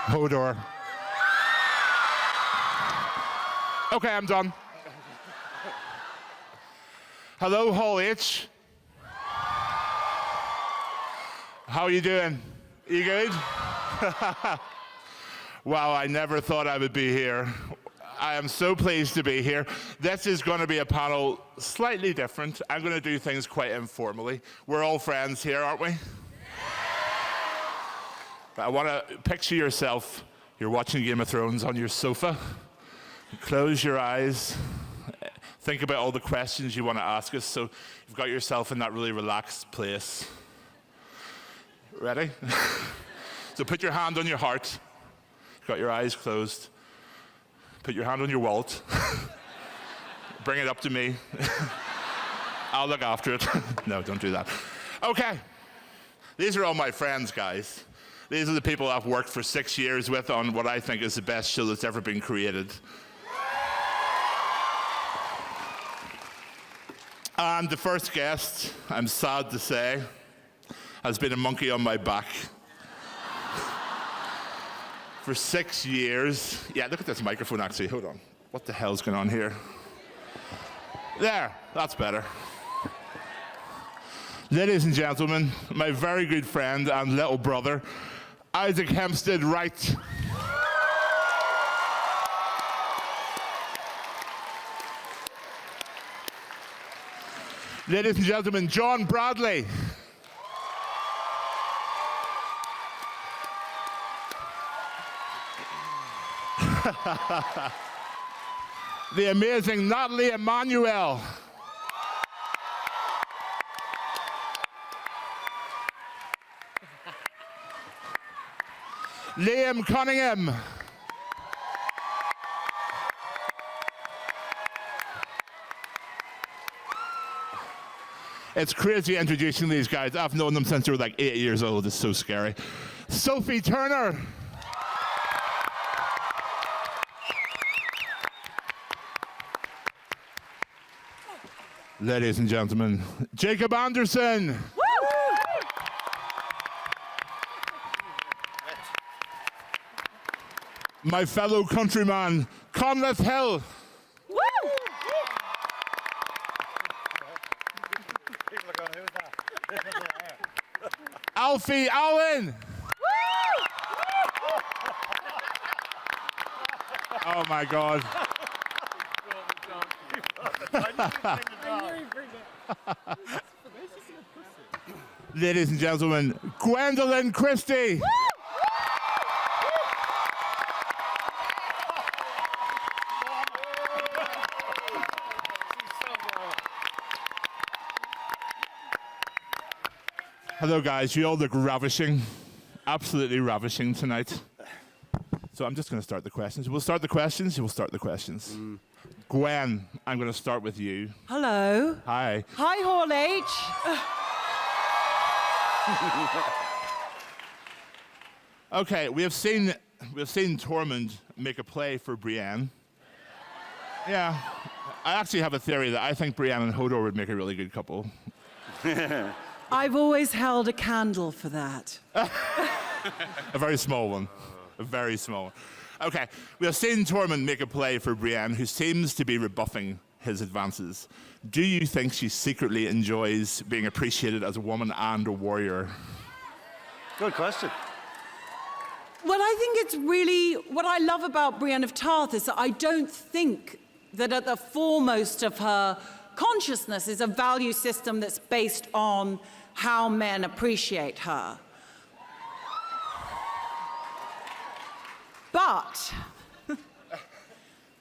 Hodor. Okay, I'm done. Hello, Hall H. How are you doing? You good? Wow, I never thought I would be here. I am so pleased to be here. This is going to be a panel slightly different. I'm going to do things quite informally. We're all friends here, aren't we? I want to picture yourself. You're watching Game of Thrones on your sofa. Close your eyes. Think about all the questions you want to ask us. So you've got yourself in that really relaxed place. Ready? So put your hand on your heart. You've got your eyes closed. Put your hand on your wallet. Bring it up to me. I'll look after it. No, don't do that. Okay. These are all my friends, guys. These are the people I've worked for 6 years with on what I think is the best show that's ever been created. And the first guest, I'm sad to say, has been a monkey on my back for 6 years. Yeah, look at this microphone actually, hold on. What the hell's going on here? There, that's better. Ladies and gentlemen, my very good friend and little brother, Isaac Hempstead Wright. Ladies and gentlemen, John Bradley. The amazing Natalie Emmanuel. Liam Cunningham. It's crazy introducing these guys. I've known them since they were like 8 years old. It's so scary. Sophie Turner. Ladies and gentlemen, Jacob Anderson. My fellow countryman, Conleth Hill. Alfie Allen. Oh my God. Ladies and gentlemen, Gwendolyn Christie. Hello guys, you all look ravishing, absolutely ravishing tonight. So I'm just going to start the questions. We'll start the questions, we'll start the questions. Gwen, I'm going to start with you. Hello. Hi. Hi, Hall H. Okay, we have seen Tormund make a play for Brienne. Yeah, I actually have a theory that I think Brienne and Hodor would make a really good couple. I've always held a candle for that. A very small one. A very small one. Okay, we have seen Tormund make a play for Brienne, who seems to be rebuffing his advances. Do you think she secretly enjoys being appreciated as a woman and a warrior? Good question. Well, I think it's really, what I love about Brienne of Tarth is that I don't think that at the foremost of her consciousness is a value system that's based on how men appreciate her. But,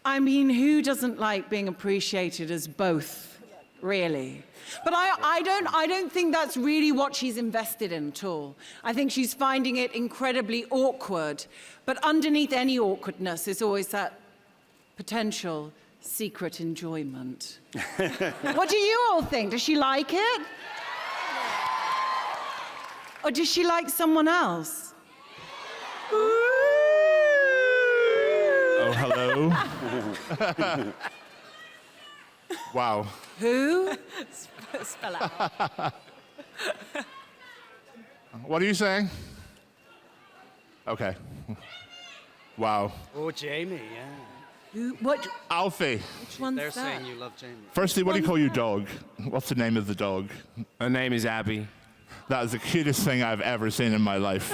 I mean, who doesn't like being appreciated as both, really? But I don't think that's really what she's invested in at all. I think she's finding it incredibly awkward. But underneath any awkwardness is always that potential secret enjoyment. What do you all think? Does she like it? Or does she like someone else? Oh, hello. Wow. Who? Spell it out. What are you saying? Okay. Wow. Oh, Jamie, yeah. What? Alfie, Which one's They're that? saying you love Jamie. firstly, what do you call your dog? What's the name of the dog? Her name is Abby. That is the cutest thing I've ever seen in my life.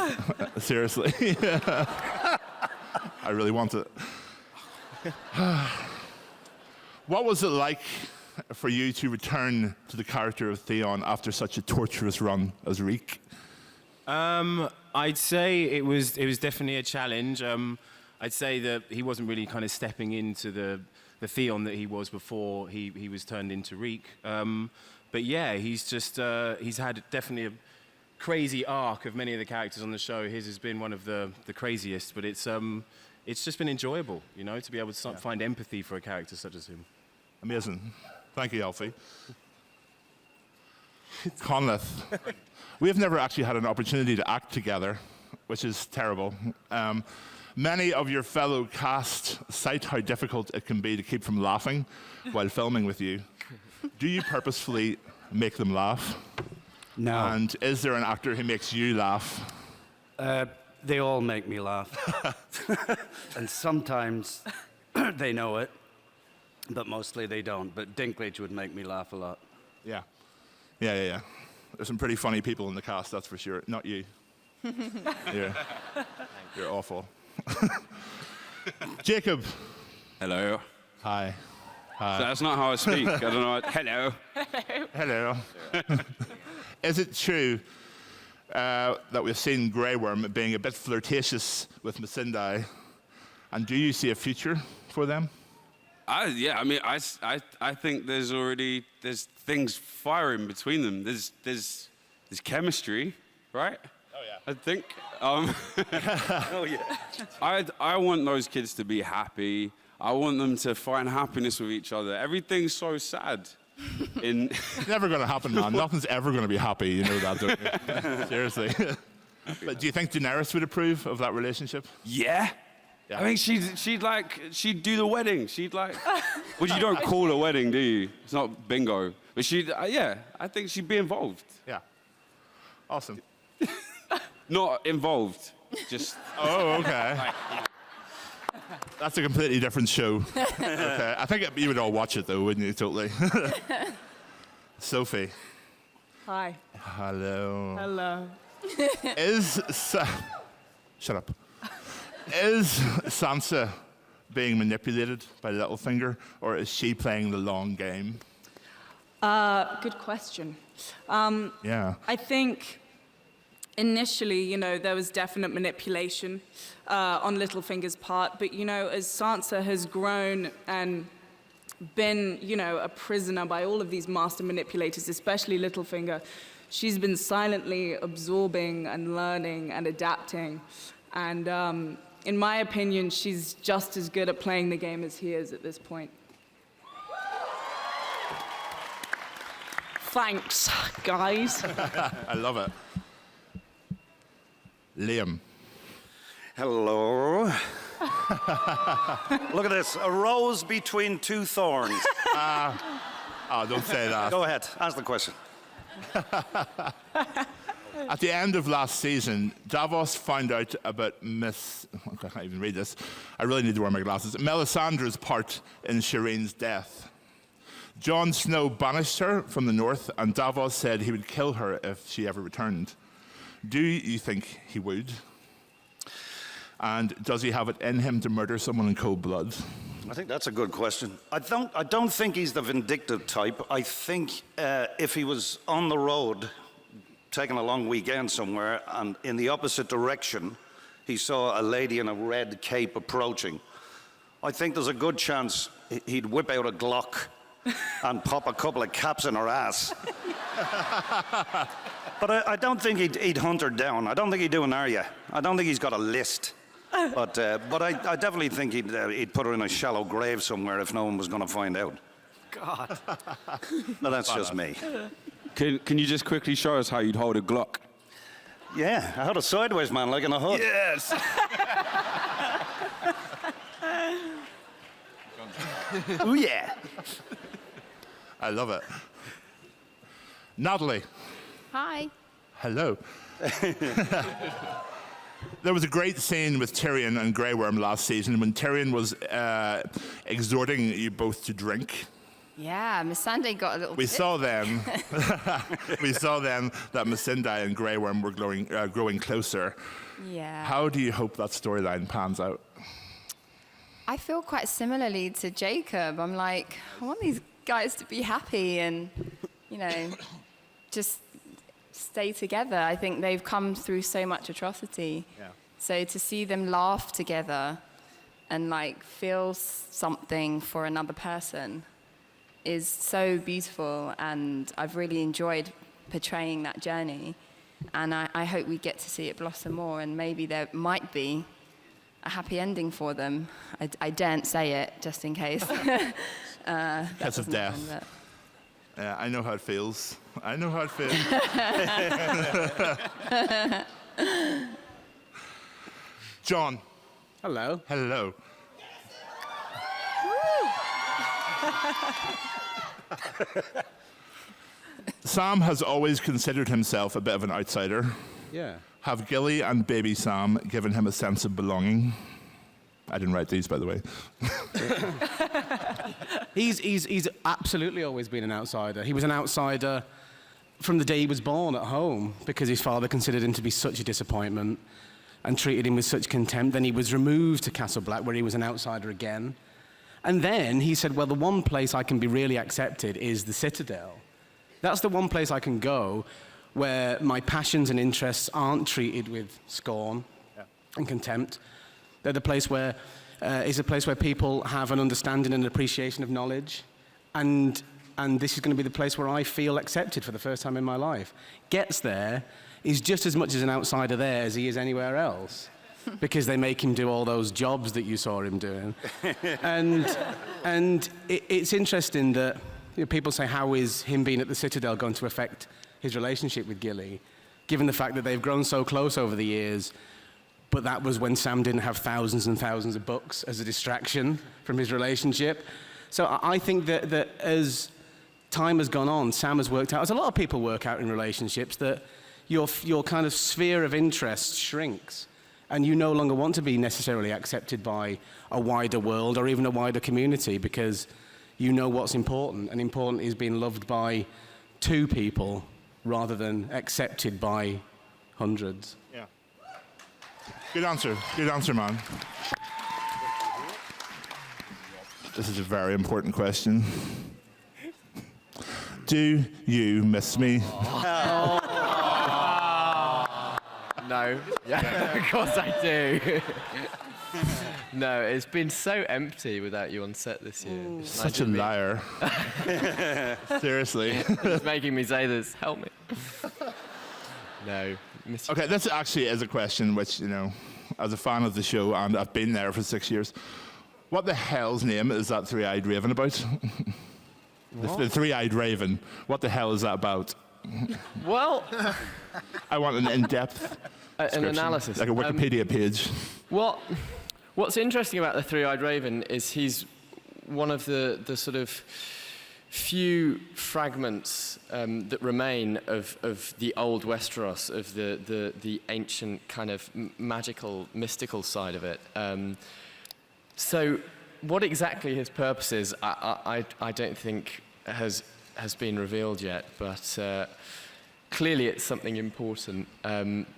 Seriously. I really want it. What was it like for you to return to the character of Theon after such a torturous run as Reek? I'd say it was definitely a challenge. I'd say that he wasn't really kind of stepping into the Theon that he was before he was turned into Reek. But yeah, he's just he's had definitely a crazy arc of many of the characters on the show. His has been one of the craziest, but it's just been enjoyable, you know, to be able to find empathy for a character such as him. Amazing. Thank you, Alfie. Conleth, we have never actually had an opportunity to act together, which is terrible. Many of your fellow cast cite how difficult it can be to keep from laughing while filming with you. Do you purposefully make them laugh? No. And is there an actor who makes you laugh? They all make me laugh. And sometimes they know it, but mostly they don't. But Dinklage would make me laugh a lot. Yeah. Yeah. There's some pretty funny people in the cast, that's for sure. Not you. You're awful. Jacob. Hello. Hi. That's not how I speak. I don't know. Hello. Hello. Is it true that we've seen Grey Worm being a bit flirtatious with Missandei? And do you see a future for them? Yeah, I mean, I think there's things firing between them. There's chemistry, right? Oh yeah. I think. Oh, yeah. I want those kids to be happy. I want them to find happiness with each other. Everything's so sad. It's never going to happen, man. Nothing's ever going to be happy. You know that, don't you? Seriously. But do you think Daenerys would approve of that relationship? Yeah. Yeah. I think she'd do the wedding. She'd like, well, you don't call a wedding, do you? It's not bingo. But yeah, I think she'd be involved. Yeah. Awesome. Not involved, just. Oh, okay. That's a completely different show. Okay. I think you would all watch it, though, wouldn't you? Totally. Sophie. Hi. Hello. Hello. Shut up. Is Sansa being manipulated by Littlefinger, or is she playing the long game? Good question. Yeah. I think initially, you know, there was definite manipulation on Littlefinger's part, but, you know, as Sansa has grown and been, you know, a prisoner by all of these master manipulators, especially Littlefinger, she's been silently absorbing and learning and adapting. And in my opinion, she's just as good at playing the game as he is at this point. Thanks, guys. I love it. Liam. Hello. Look at this. A rose between two thorns. Don't say that. Go ahead. Ask the question. At the end of last season, Davos found out about I can't even read this. I really need to wear my glasses. Melisandre's part in Shireen's death. Jon Snow banished her from the north, and Davos said he would kill her if she ever returned. Do you think he would? And does he have it in him to murder someone in cold blood? I think that's a good question. I don't think he's the vindictive type. I think if he was on the road, taking a long weekend somewhere, and in the opposite direction, he saw a lady in a red cape approaching, I think there's a good chance he'd whip out a Glock and pop a couple of caps in her ass. But I don't think he'd hunt her down. I don't think he'd do an Arya. I don't think he's got a list. But I definitely think he'd put her in a shallow grave somewhere if no one was going to find out. God. No, that's just me. Can you just quickly show us how you'd hold a Glock? Yeah, I had a sideways, man, like in a hood. Yes. Oh, yeah. I love it. Natalie. Hi. Hello. There was a great scene with Tyrion and Grey Worm last season when Tyrion was exhorting you both to drink. Yeah, Missandei got a little We bit. saw then, we saw then that Missandei and Grey Worm were growing closer. Yeah. How do you hope that storyline pans out? I feel quite similarly to Jacob. I'm like, I want these guys to be happy and, you know, just stay together. I think they've come through so much atrocity. Yeah. So to see them laugh together and like feel something for another person is so beautiful, and I've really enjoyed portraying that journey. And I hope we get to see it blossom more, and maybe there might be a happy ending for them. I daren't say it just in case. Because of death. Happen, Yeah, I know how it feels. I know how it feels. John. Hello. Hello. Sam has always considered himself a bit of an outsider. Yeah. Have Gilly and baby Sam given him a sense of belonging? I didn't write these, by the way. He's absolutely always been an outsider. He was an outsider from the day he was born at home because his father considered him to be such a disappointment and treated him with such contempt. Then he was removed to Castle Black, where he was an outsider again. And then he said, well, the one place I can be really accepted is the Citadel. That's the one place I can go where my passions and interests aren't treated with scorn and contempt. They're the place where is a place where people have an understanding and appreciation of knowledge, and this is going to be the place where I feel accepted for the first time in my life. Gets there is just as much as an outsider there as he is anywhere else, because they make him do all those jobs that you saw him doing, and it's interesting that people say, how is him being at the Citadel going to affect his relationship with Gilly, given the fact that they've grown so close over the years. But that was when Sam didn't have thousands and thousands of books as a distraction from his relationship. So I think that as time has gone on, Sam has worked out, as a lot of people work out in relationships, that your kind of sphere of interest shrinks. And you no longer want to be necessarily accepted by a wider world or even a wider community, because you know what's important. And important is being loved by 2 people rather than accepted by hundreds. Yeah. Good answer. Good answer, man. This is a very important question. Do you miss me? No. Yeah, of course I do. No, it's been so empty without you on set this year. Such a liar. Seriously. It's making me say this. Help me. No. Miss you. Okay, this actually is a question which, you know, as a fan of the show, and I've been there for 6 years, what the hell's name is that three-eyed raven about? The three-eyed raven. What the hell is that about? Well, I want an in-depth an description, analysis. like a Wikipedia page. What's interesting about the three-eyed raven is he's one of the sort of few fragments that remain of the old Westeros, of the ancient kind of magical, mystical side of it. So what exactly his purpose is, I don't think has been revealed yet, but clearly it's something important.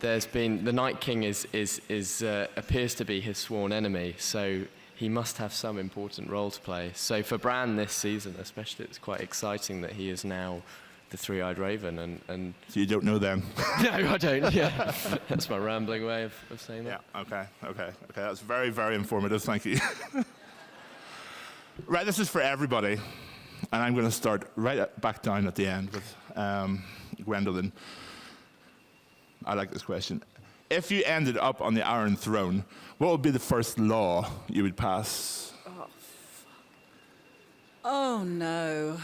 There's been the Night King appears to be his sworn enemy, so he must have some important role to play. So for Bran this season, especially, it's quite exciting that he is now the three-eyed raven. And So you don't know them? no, I don't. Yeah, that's my rambling way of saying that. Yeah. Okay. That's very, very informative. Thank you. Right. This is for everybody, and I'm going to start back down at the end with Gwendolyn. I like this question. If you ended up on the Iron Throne, what would be the first law you would pass? Oh, no.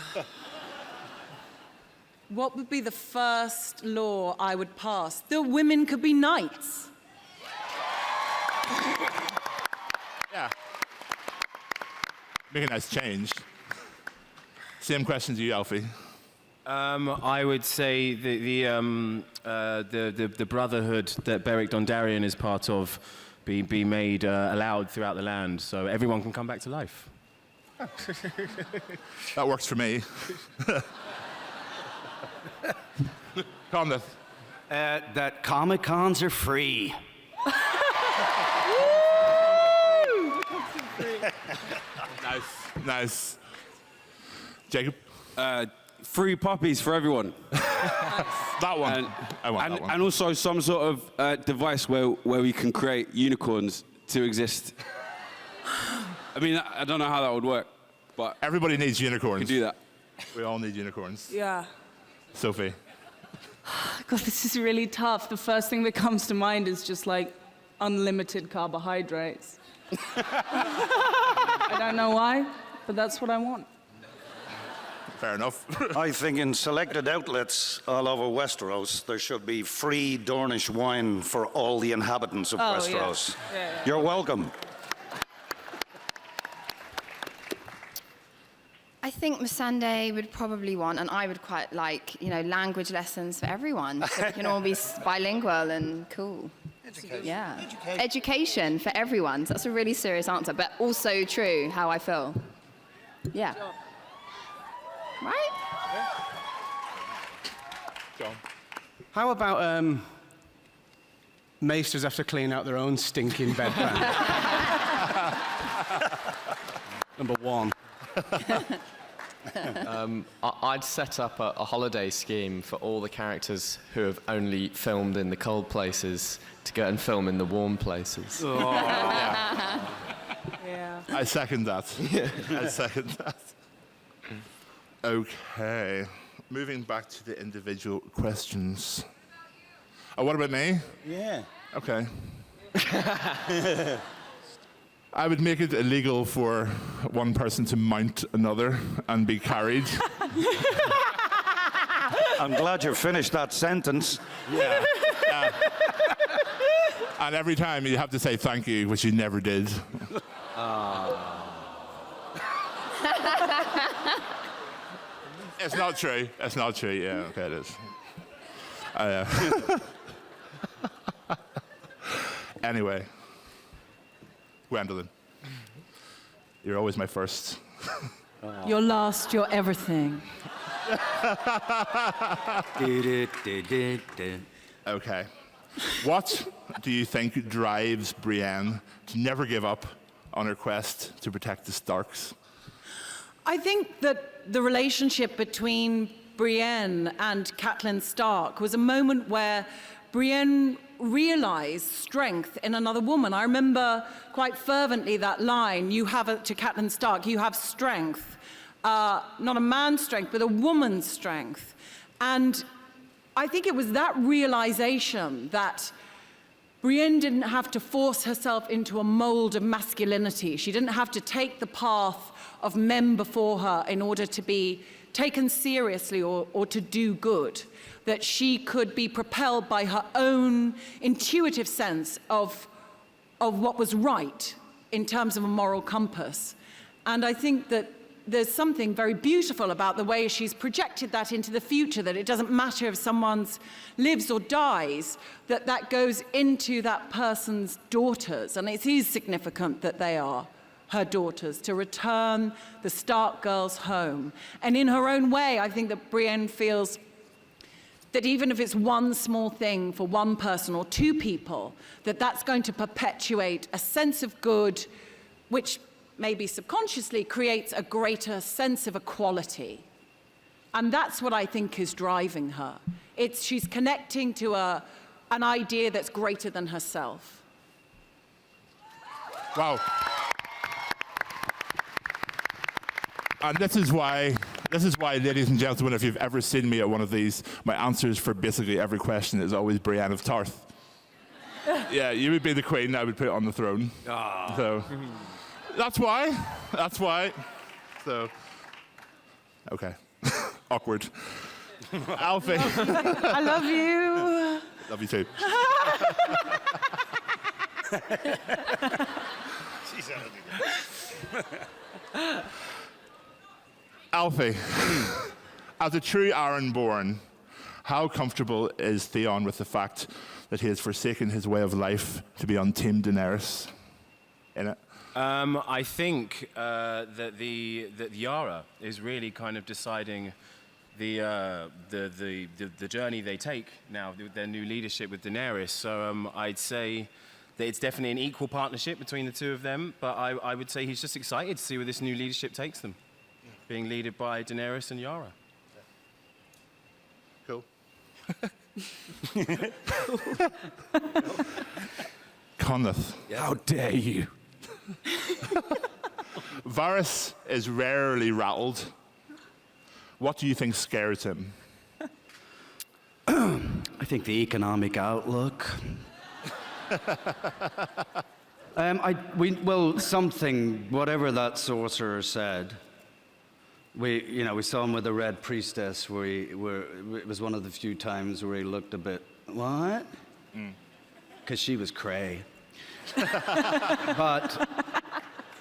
What would be the first law I would pass? That women could be knights. Yeah. Make a nice change. Same question to you, Alfie. I would say the brotherhood that Beric Dondarrion is part of be made allowed throughout the land, so everyone can come back to life. That works for me. Conleth. That Comic-Cons are free. Nice. Jacob? Free puppies for everyone. That one. I want that one. And also some sort of device where we can create unicorns to exist. I mean, I don't know how that would work, but Everybody needs unicorns. we can do that. We all need unicorns. Yeah. Sophie? God, this is really tough. The first thing that comes to mind is just like unlimited carbohydrates. I don't know why, but that's what I want. Fair enough. I think in selected outlets all over Westeros, there should be free Dornish wine for all the inhabitants of Westeros. Yeah. You're welcome. I think Missandei would probably want, and I would quite like, language lessons for everyone, so we can all be bilingual and cool. Education. Yeah. Education for everyone. So that's a really serious answer, but also true how I feel. Yeah. Right? John? How about maesters have to clean out their own stinking bedpan? Number one. I'd set up a holiday scheme for all the characters who have only filmed in the cold places to go and film in the warm places. Yeah. I second that. I second that. Okay. Moving back to the individual questions. Oh, what about me? Yeah. Okay. I would make it illegal for one person to mount another and be carried. I'm glad you finished that sentence. Yeah. And every time you have to say thank you, which you never did. It's not true. It's not true. Yeah, okay, it is. Anyway, Gwendolyn, you're always my first. You're last, you're everything. Okay. What do you think drives Brienne to never give up on her quest to protect the Starks? I think that the relationship between Brienne and Catelyn Stark was a moment where Brienne realized strength in another woman. I remember quite fervently that line, to Catelyn Stark, you have strength. Not a man's strength, but a woman's strength. And I think it was that realization that Brienne didn't have to force herself into a mold of masculinity. She didn't have to take the path of men before her in order to be taken seriously or to do good. That she could be propelled by her own intuitive sense of what was right in terms of a moral compass. And I think that there's something very beautiful about the way she's projected that into the future, that it doesn't matter if someone lives or dies, that goes into that person's daughters. And it is significant that they are her daughters, to return the Stark girls home. And in her own way, I think that Brienne feels that even if it's one small thing for one person or two people, that's going to perpetuate a sense of good, which maybe subconsciously creates a greater sense of equality. And that's what I think is driving her. She's connecting to an idea that's greater than herself. Wow. And this is why, ladies and gentlemen, if you've ever seen me at one of these, my answers for basically every question is always Brienne of Tarth. Yeah, you would be the queen, I would put it on the throne. So that's why. So, okay. Awkward. Alfie. I love you. Love you too. She's out of Alfie, As a true Ironborn, how comfortable is Theon with the fact that he has forsaken his way of life to be on Team Daenerys in it? I think that Yara is really kind of deciding the journey they take now with their new leadership with Daenerys. So I'd say that it's definitely an equal partnership between the two of them. But I would say he's just excited to see where this new leadership takes them, being led by Daenerys and Yara. Cool. Conleth. How dare you? Varys is rarely rattled. What do you think scares him? I think the economic outlook. Something, whatever that sorcerer said. We saw him with the Red Priestess, it was one of the few times where he looked a bit, what? Because she was cray. But,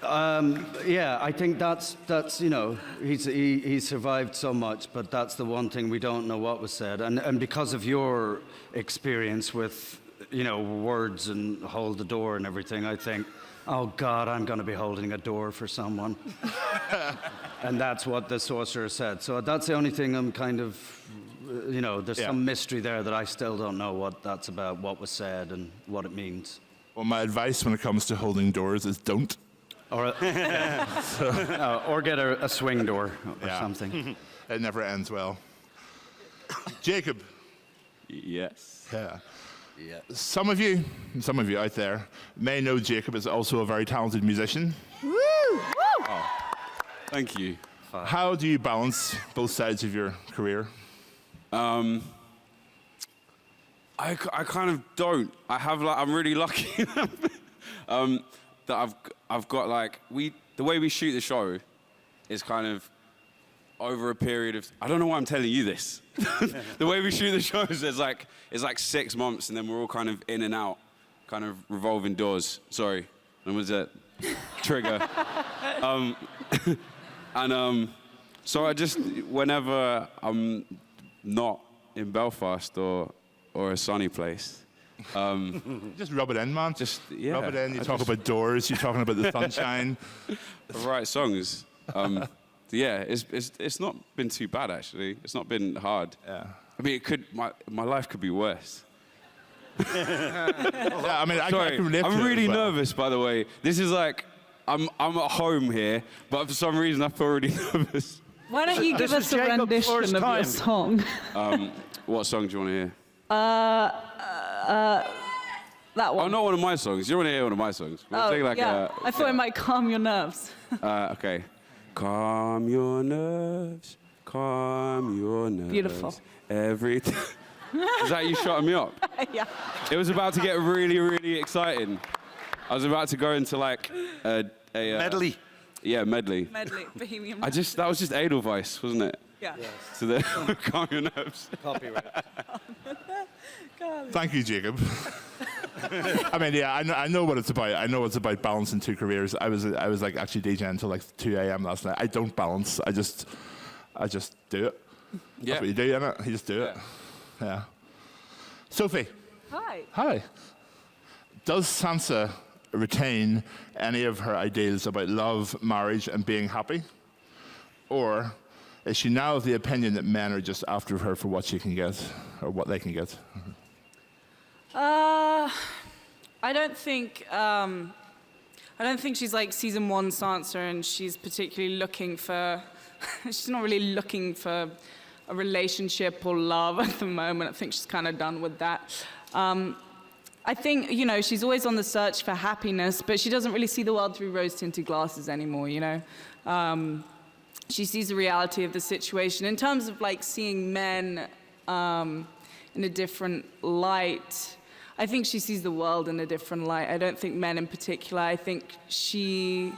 I think that's he survived so much, but that's the one thing we don't know what was said. And because of your experience with, words and hold the door and everything, I think, oh God, I'm going to be holding a door for someone. And that's what the sorcerer said. So that's the only thing I'm kind of, there's some mystery there that I still don't know what that's about, what was said and what it means. Well, my advice when it comes to holding doors is don't. Or get a swing door or something. It never ends well. Jacob. Yes. Yeah. Some of you out there may know Jacob is also a very talented musician. Woo! Oh, thank you. How do you balance both sides of your career? I kind of don't. I'm really lucky that I've got the way we shoot the show is kind of over a period of, I don't know why I'm telling you this. The way we shoot the show is like 6 months, and then we're all kind of in and out, kind of revolving doors. Sorry, that was a trigger. So I just, whenever I'm not in Belfast or a sunny place, just rub it in, man. Rub it in. You talk about doors. You're talking about the sunshine. Write songs. It's not been too bad actually. It's not been hard. Yeah. I mean, my life could be worse. I mean, Sorry, I can relate to I'm it, really but- nervous. By the way, this is like I'm at home here, but for some reason I feel really nervous. Why don't you give This us is a Jacob's rendition first of your time. song? What song do you want to hear? That Oh, one. not one of my songs. You want to hear one of my songs? We'll take I thought it might calm your nerves. Okay. Calm your nerves. Calm your nerves. Beautiful. Every time. Is that you shutting me up? Yeah. It was about to get really, really exciting. I was about to go into like a Medley. Yeah, medley. Medley, Bohemian. That was just Edelweiss, wasn't it? Yeah. So the calm your nerves. Copyright. Thank you, Jacob. I mean, yeah, I know what it's about. I know it's about balancing two careers. I was like actually DJing until like 2 a.m. last night. I don't balance. I just do it. Yeah. That's what you do, innit? You just do it. Yeah. Sophie. Hi. Hi. Does Sansa retain any of her ideals about love, marriage, and being happy? Or is she now of the opinion that men are just after her for what she can get, or what they can get? I don't think she's like season 1 Sansa, and she's particularly looking for. She's not really looking for a relationship or love at the moment. I think she's kind of done with that. I think, she's always on the search for happiness, but she doesn't really see the world through rose-tinted glasses anymore, She sees the reality of the situation. In terms of, like, seeing men in a different light, I think she sees the world in a different light. I don't think men in particular. I think she...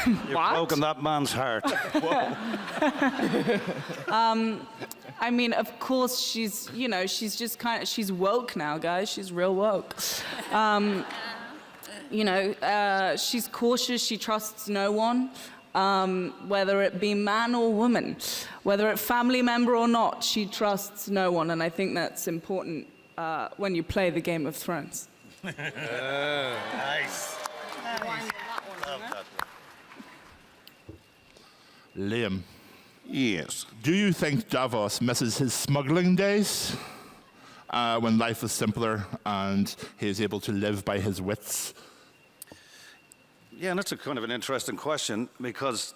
You've broken that man's heart. I mean, of course, she's, she's just she's woke now, guys. She's real woke. She's cautious. She trusts no one. whether it be man or woman, whether it family member or not, she trusts no one, and I think that's important when you play the Game of Thrones. Nice. Liam, Yes. do you think Davos misses his smuggling days? When life was simpler and he is able to live by his wits? Yeah, and that's a kind of an interesting question, because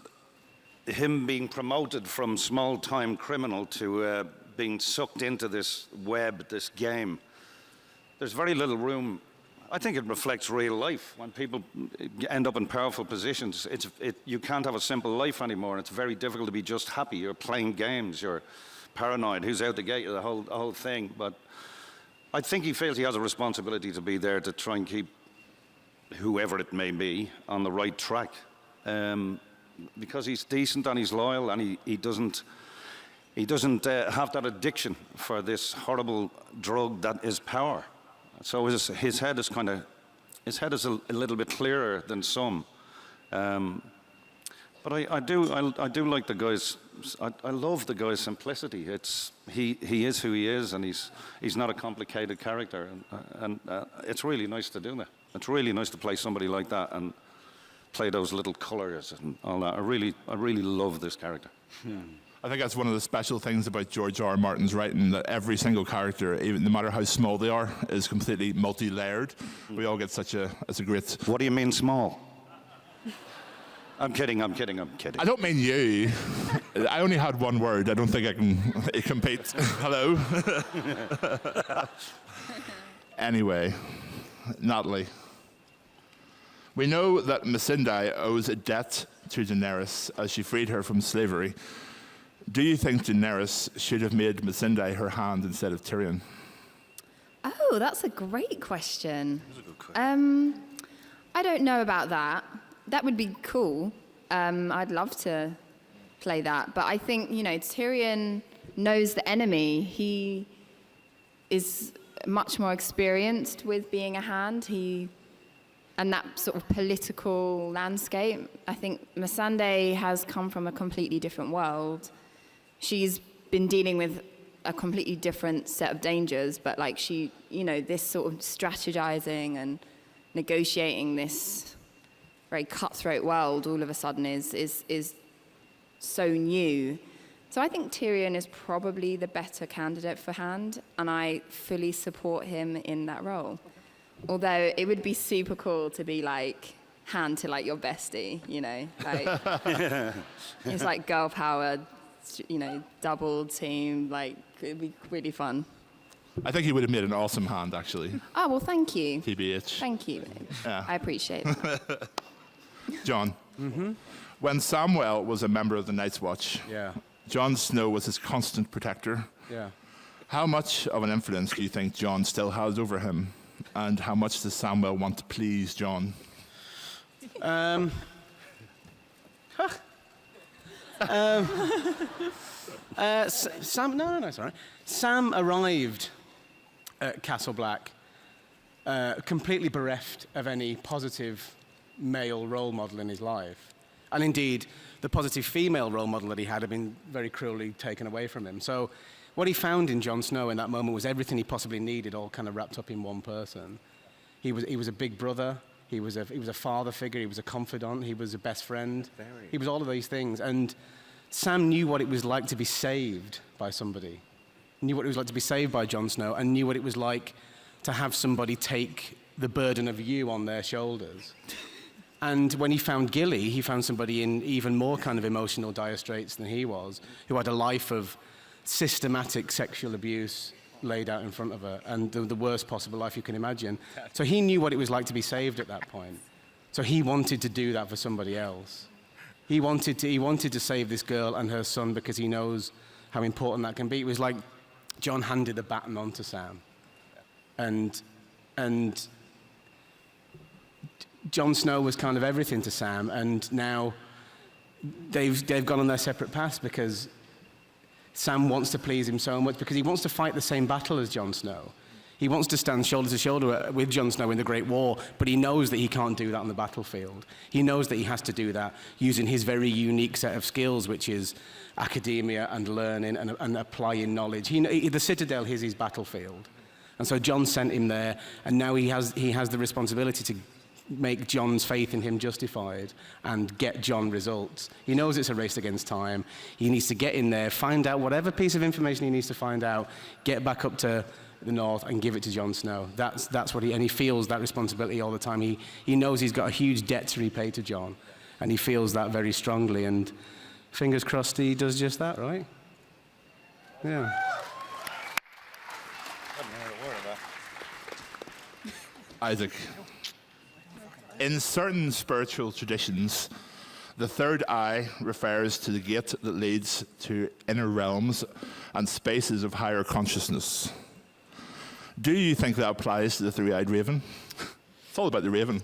him being promoted from small-time criminal to being sucked into this web, this game, there's very little room. I think it reflects real life. When people end up in powerful positions, you can't have a simple life anymore. It's very difficult to be just happy. You're playing games. You're paranoid. Who's out the gate? The whole thing. But I think he feels he has a responsibility to be there to try and keep whoever it may be on the right track, because he's decent and he's loyal, and he doesn't have that addiction for this horrible drug that is power. So his head is a little bit clearer than some. But I do like the guy's. I love the guy's simplicity. He is who he is, and he's not a complicated character, and it's really nice to do that. It's really nice to play somebody like that and play those little colours and all that. I really love this character. I think that's one of the special things about George R. R. Martin's writing, that every single character, even no matter how small they are, is completely multi-layered. We all get it's a great... What do you mean small? I'm kidding. I don't mean you. I only had one word. I don't think I can compete. Hello? Anyway, Natalie. We know that Missandei owes a debt to Daenerys as she freed her from slavery. Do you think Daenerys should have made Missandei her hand instead of Tyrion? Oh, that's a great question. That's a good question. I don't know about that. That would be cool. I'd love to play that. But I think, Tyrion knows the enemy. He is much more experienced with being a hand. And that sort of political landscape. I think Missandei has come from a completely different world. She's been dealing with a completely different set of dangers, but this sort of strategizing and negotiating this very cutthroat world all of a sudden is so new. So I think Tyrion is probably the better candidate for hand, and I fully support him in that role. Although it would be super cool to be hand to your bestie, it's like girl power, double team, it'd be really fun. I think he would have made an awesome hand, actually. Oh, well, thank you. TBH. Thank you. Yeah. I appreciate it. John. Mm-hmm. When Samwell was a member of the Night's Watch, Jon Snow was his constant protector. Yeah. How much of an influence do you think Jon still has over him? And how much does Samwell want to please Jon? Sorry. Sam arrived at Castle Black completely bereft of any positive male role model in his life. And indeed, the positive female role model that he had been very cruelly taken away from him. So what he found in Jon Snow in that moment was everything he possibly needed, all kind of wrapped up in one person. He was a big brother. He was a father figure. He was a confidant. He was a best friend. He was all of these things. And Sam knew what it was like to be saved by somebody. Knew what it was like to be saved by Jon Snow, and knew what it was like to have somebody take the burden of you on their shoulders. And when he found Gilly, he found somebody in even more kind of emotional dire straits than he was, who had a life of systematic sexual abuse laid out in front of her, and the worst possible life you can imagine. So he knew what it was like to be saved at that point. So he wanted to do that for somebody else. He wanted to save this girl and her son because he knows how important that can be. It was like Jon handed the baton on to Sam. And Jon Snow was kind of everything to Sam, and now they've gone on their separate paths because Sam wants to please him so much, because he wants to fight the same battle as Jon Snow. He wants to stand shoulder to shoulder with Jon Snow in the Great War, but he knows that he can't do that on the battlefield. He knows that he has to do that using his very unique set of skills, which is academia and learning and applying knowledge. The Citadel is his battlefield. And so Jon sent him there, and now he has the responsibility to make Jon's faith in him justified and get Jon results. He knows it's a race against time. He needs to get in there, find out whatever piece of information he needs to find out, get back up to the north and give it to Jon Snow. That's what and he feels that responsibility all the time. He knows he's got a huge debt to repay to Jon, and he feels that very strongly, and fingers crossed he does just that, right? Yeah. Isaac, in certain spiritual traditions, the third eye refers to the gate that leads to inner realms and spaces of higher consciousness. Do you think that applies to the three-eyed raven? It's all about the raven.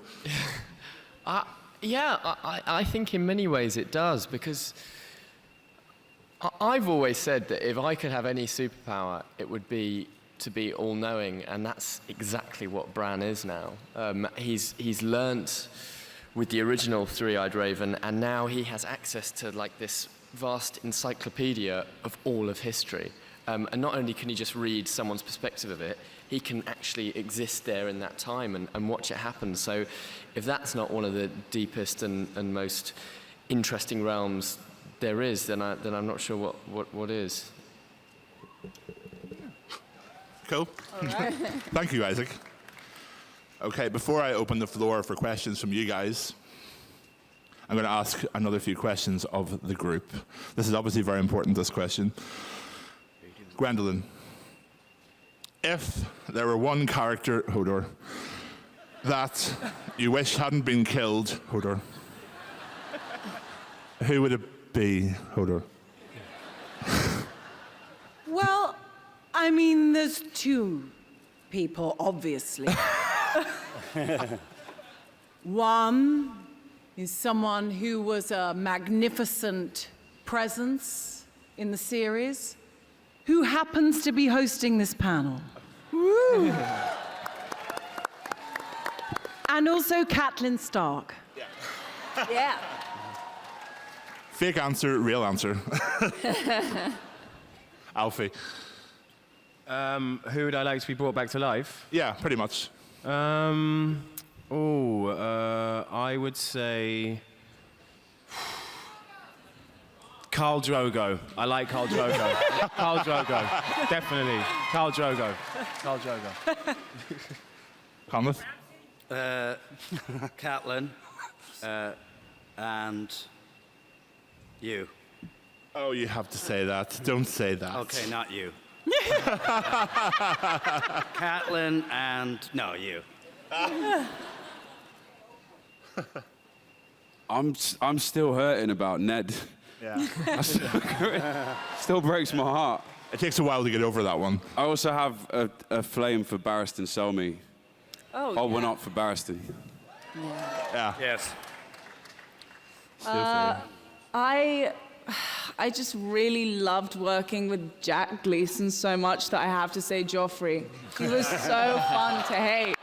I think in many ways it does, because I've always said that if I could have any superpower, it would be to be all-knowing, and that's exactly what Bran is now. He's learnt with the original three-eyed raven, and now he has access to like this vast encyclopedia of all of history. And not only can he just read someone's perspective of it, he can actually exist there in that time and watch it happen. So if that's not one of the deepest and most interesting realms there is, then I'm not sure what is. Cool. All right. Thank you, Isaac. Okay, before I open the floor for questions from you guys, I'm going to ask another few questions of the group. This is obviously very important, this question. Gwendolyn, if there were one character, Hodor, that you wish hadn't been killed, Hodor, who would it be, Hodor? Well, I mean, there's two people, obviously. One is someone who was a magnificent presence in the series, who happens to be hosting this panel. Woo! And also Catelyn Stark. Yeah. Fake answer, real answer. Alfie. Who would I like to be brought back to life? Yeah, pretty much. I would say Khal Drogo. I like Khal Drogo. Khal Drogo, definitely. Khal Drogo. Khal Drogo. Conleth? Catelyn, and you. Oh, you have to say that. Don't say that. Okay, not you. Catelyn and no, you. I'm still hurting about Ned. Yeah. Still breaks my heart. It takes a while to get over that one. I also have a flame for Barristan Selmy. Oh, We're not for Barristan. Yeah. Yes. I just really loved working with Jack Gleeson so much that I have to say Joffrey. He was so fun to hate.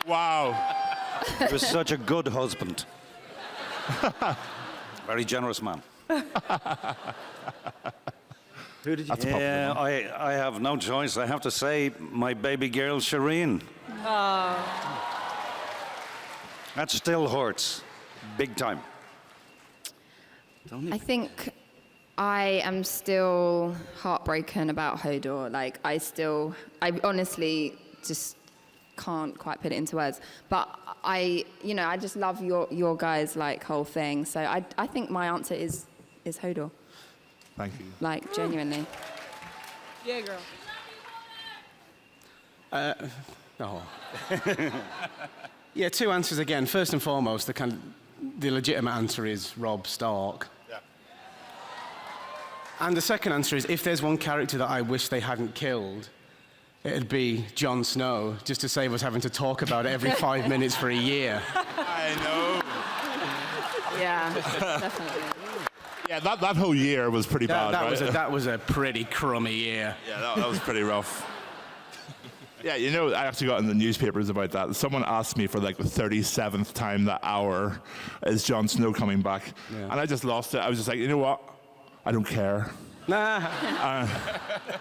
Wow. He was such a good husband. Very generous man. Who did you? That's a popular one. I have no choice. I have to say my baby girl, Shireen. That still hurts. Big time. I think I am still heartbroken about Hodor. Like, I honestly just can't quite put it into words. But I just love your guys' like whole thing. So I think my answer is Hodor. Thank you. Like, genuinely. Yeah, girl. Yeah, two answers again. First and foremost, the legitimate answer is Robb Stark. Yeah. And the second answer is, if there's one character that I wish they hadn't killed, it'd be Jon Snow, just to save us having to talk about it every 5 minutes for a year. I know. Yeah, definitely. Yeah, that whole year was pretty bad, right? That was a pretty crummy year. Yeah, that was pretty rough. Yeah, you know, I actually got in the newspapers about that. Someone asked me for like the 37th time that hour, is Jon Snow coming back? Yeah. And I just lost it. I was just like, you know what? I don't care. Nah.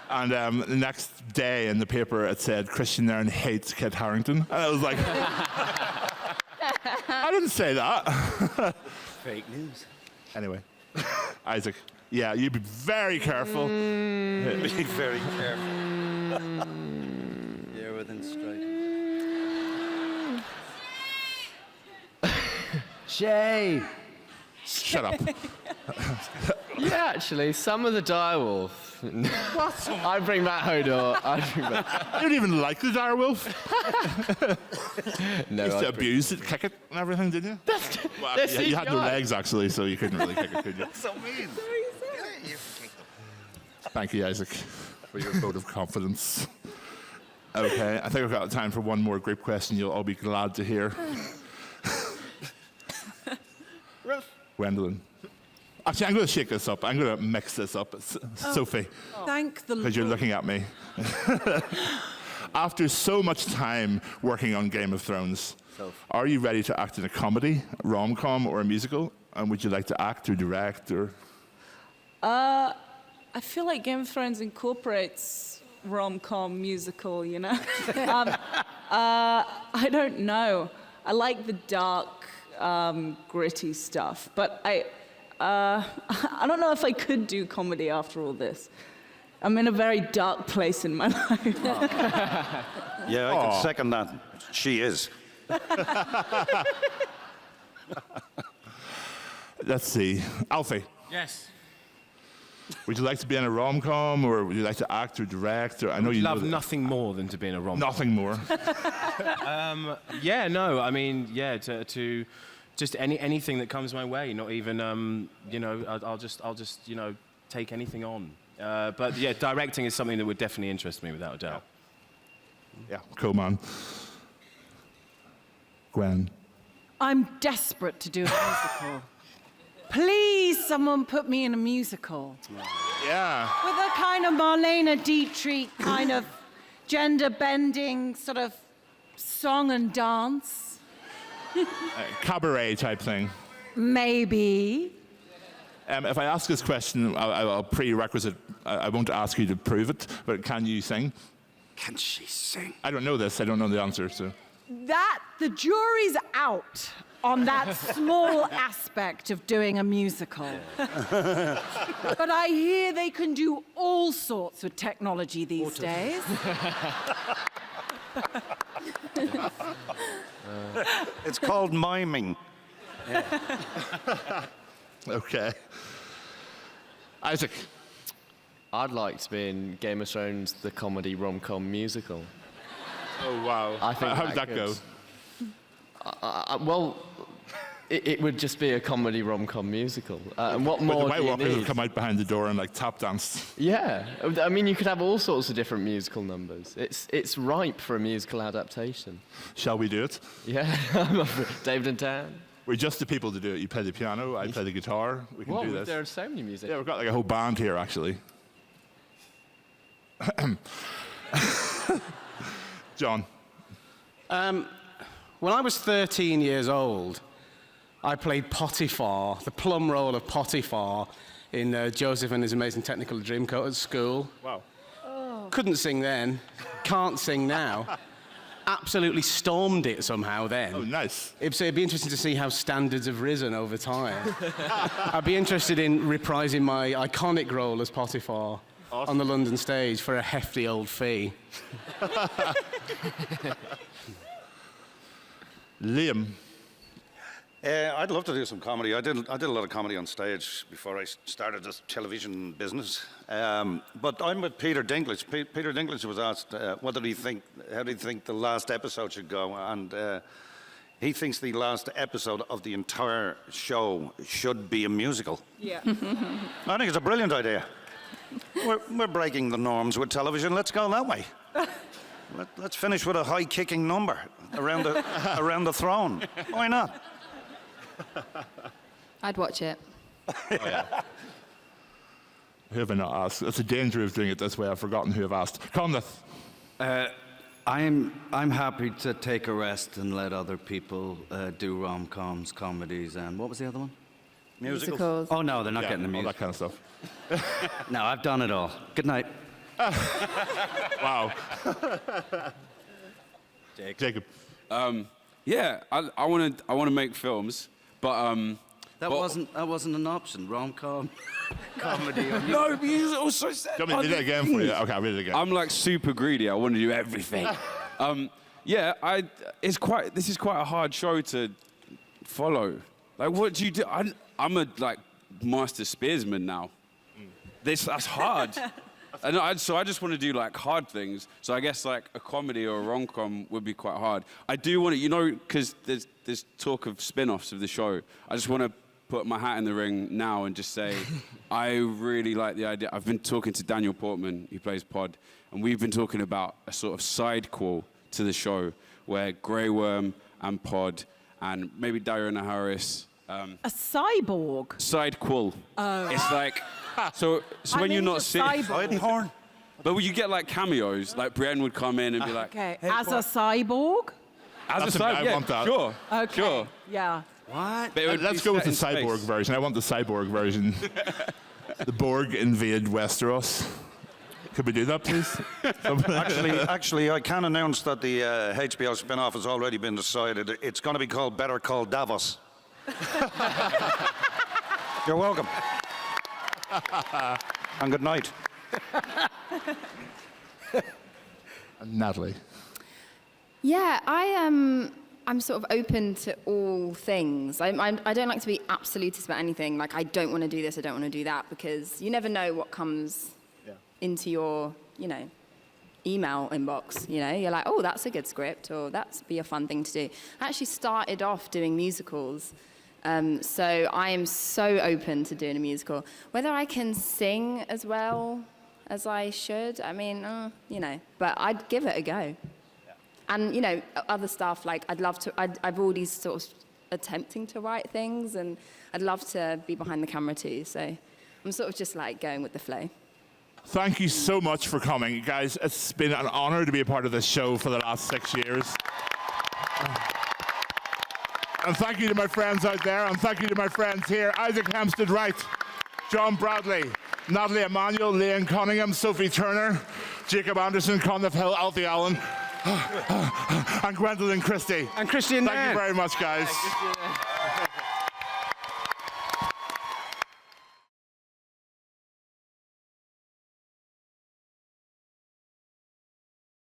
And the next day in the paper, it said, Kristian Nairn hates Kit Harington. And I was like, I didn't say that. Fake news. Anyway, Isaac, yeah, you be very careful. Be very careful. You're within strike. Shay! Shut up. Yeah, actually, some of the direwolf. What? I bring back Hodor. You don't even like the direwolf? No, You used to I'd bring- abuse it, kick it, and everything, didn't you? Well, that's you had no CGI. legs, actually, so you couldn't really kick it, could you? So mean. Thank you, Isaac, for your vote of confidence. Okay, I think we've got time for one more group question you'll all be glad to hear. Gwendolyn. Actually, I'm going to shake this up. I'm going to mix this up. Sophie, Thank the Lord. because you're looking at me. After so much time working on Game of Thrones, are you ready to act in a comedy, a rom-com, or a musical? And would you like to act or direct or... I feel like Game of Thrones incorporates rom-com musical, you know? I don't know. I like the dark, gritty stuff, but I don't know if I could do comedy after all this. I'm in a very dark place in my life. Yeah, I can second that. She is. Let's see. Alfie, Yes. would you like to be in a rom-com, or would you like to act or direct? Or I know you Love know nothing more than to be in a rom. nothing more. Yeah, no, I mean, yeah, to just anything that comes my way. Not even, you know, I'll just, you know, take anything on. But yeah, directing is something that would definitely interest me, without a doubt. Yeah, cool, man. Gwen. I'm desperate to do a musical. Please, someone put me in a musical. Yeah. With a kind of Marlene Dietrich kind of gender-bending sort of song and dance. Cabaret type thing. Maybe. If I ask this question, I'll prerequisite. I won't ask you to prove it, but can you sing? Can she sing? I don't know this. I don't know the answer. So. The jury's out on that small aspect of doing a musical. But I hear they can do all sorts with technology these days. It's called miming. Okay. Isaac. I'd like to be in Game of Thrones, the comedy rom-com musical. Oh wow. I think How did that go? Well, it would just be a comedy rom-com musical. And what But more the White do you Walkers need? would come out behind the door and like tap dance. Yeah, I mean, you could have all sorts of different musical numbers. It's ripe for a musical adaptation. Shall we do it? Yeah, David and Dan. We're just the people to do it. You play the piano, I play the guitar. We can Well, do this. there are so many music. Yeah, we've got like a whole band here actually. John. When I was 13 years old, I played Potiphar, the plum role of Potiphar, in Joseph and His Amazing Technical Dreamcoat at school. Wow. Couldn't sing then, can't sing now. Absolutely stormed it somehow then. Oh, nice. It'd be interesting to see how standards have risen over time. I'd be interested in reprising my iconic role as Potiphar on the London stage for a hefty old fee. Liam. I'd love to do some comedy. I did a lot of comedy on stage before I started this television business. But I'm with Peter Dinklage. Peter Dinklage was asked, how did he think the last episode should go? And he thinks the last episode of the entire show should be a musical. Yeah. I think it's a brilliant idea. We're breaking the norms with television. Let's go that way. Let's finish with a high-kicking number around the throne. Why not? I'd watch it. Oh, yeah. Who have I not asked? That's the danger of doing it this way. I've forgotten who I've asked. Conleth. I'm happy to take a rest and let other people do rom-coms, comedies, and what was the other one? Musicals. Oh no, they're not Yeah, getting the all music. that kind of stuff. No, I've done it all. Good night. Wow. Jacob. Yeah, I want to make films, but That wasn't an option. Rom-com, comedy. Or no, but you also said. Do you want me to read it again for you? Okay, I'll read it again. I'm like super greedy. I want to do everything. Yeah, this is quite a hard show to follow. Like, what do you do? I'm a like master spearsman now. That's hard. So I just want to do like hard things. So I guess like a comedy or a rom-com would be quite hard. I do want to, because there's talk of spin-offs of the show. I just want to put my hat in the ring now and just say, I really like the idea. I've been talking to Daniel Portman, who plays Pod, and we've been talking about a sort of sidequel to the show where Grey Worm and Pod and maybe Diana Harris. A cyborg. Sidequel. Oh. It's like, so when you're not sitting. Side porn? But you get like cameos, like Brienne would come in and be like, Okay, as a cyborg? as I yeah, want that. Sure. Okay. Sure. Yeah. But it would Let's be go with the set in cyborg space. version. I want the cyborg version. The Borg invade Westeros. Could we do that, please? Actually, I can announce that the HBO spin-off has already been decided. It's going to be called Better Call Davos. You're welcome. And good night. Natalie. Yeah, I'm sort of open to all things. I don't like to be absolutist about anything. Like, I don't want to do this, I don't want to do that, because you never know what comes into your, email inbox. You're like, oh, that's a good script, or that'd be a fun thing to do. I actually started off doing musicals, so I am so open to doing a musical. Whether I can sing as well as I should, I mean, but I'd give it a go. And, other stuff, like I've already sort of attempting to write things, and I'd love to be behind the camera too. So I'm sort of just like going with the flow. Thank you so much for coming, guys. It's been an honor to be a part of this show for the last 6 years. And thank you to my friends out there, and thank you to my friends here. Isaac Hampstead Wright, John Bradley, Natalie Emanuel, Liam Cunningham, Sophie Turner, Jacob Anderson, Conleth Hill, Alfie Allen, and Gwendolyn Christie. And Kristian Nairn. Thank you very much, guys.